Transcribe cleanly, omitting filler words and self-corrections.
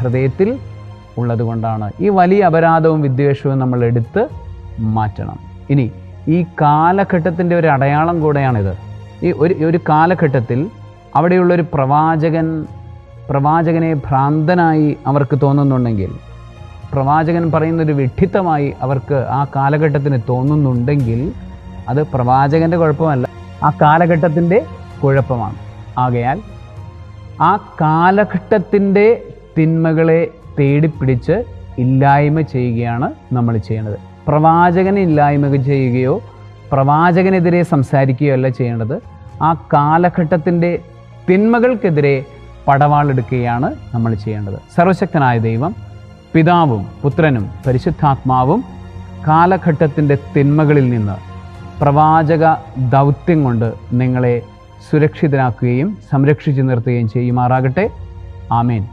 ഹൃദയത്തിൽ ഉള്ളതുകൊണ്ടാണ്. ഈ വലിയ അപരാധവും വിദ്വേഷവും നമ്മൾ എടുത്ത് മാറ്റണം. ഇനി ഈ കാലഘട്ടത്തിൻ്റെ ഒരു അടയാളം കൂടെയാണിത്. ഈ ഒരു കാലഘട്ടത്തിൽ അവിടെയുള്ളൊരു പ്രവാചകനെ ഭ്രാന്തനായി അവർക്ക് തോന്നുന്നുണ്ടെങ്കിൽ, പ്രവാചകൻ പറയുന്നൊരു വിഡ്ഢിത്തമായി അവർക്ക് ആ കാലഘട്ടത്തിന് തോന്നുന്നുണ്ടെങ്കിൽ അത് പ്രവാചകൻ്റെ കുഴപ്പമല്ല, ആ കാലഘട്ടത്തിൻ്റെ കുഴപ്പമാണ്. ആകയാൽ ആ കാലഘട്ടത്തിൻ്റെ തിന്മകളെ തേടിപ്പിടിച്ച് ഇല്ലായ്മ ചെയ്യുകയാണ് നമ്മൾ ചെയ്യുന്നത്. പ്രവാചകനെ ഇല്ലായ്മ ചെയ്യുകയോ പ്രവാചകനെതിരെ സംസാരിക്കുകയോ അല്ല ചെയ്യേണ്ടത്. ആ കാലഘട്ടത്തിൻ്റെ തിന്മകൾക്കെതിരെ പടവാളെടുക്കുകയാണ് നമ്മൾ ചെയ്യേണ്ടത്. സർവശക്തനായ ദൈവം, പിതാവും പുത്രനും പരിശുദ്ധാത്മാവും കാലഘട്ടത്തിൻ്റെ തിന്മകളിൽ നിന്ന് പ്രവാചക ദൗത്യം കൊണ്ട് നിങ്ങളെ സുരക്ഷിതരാക്കുകയും സംരക്ഷിച്ചു നിർത്തുകയും ചെയ്യുമാറാകട്ടെ. ആമേൻ.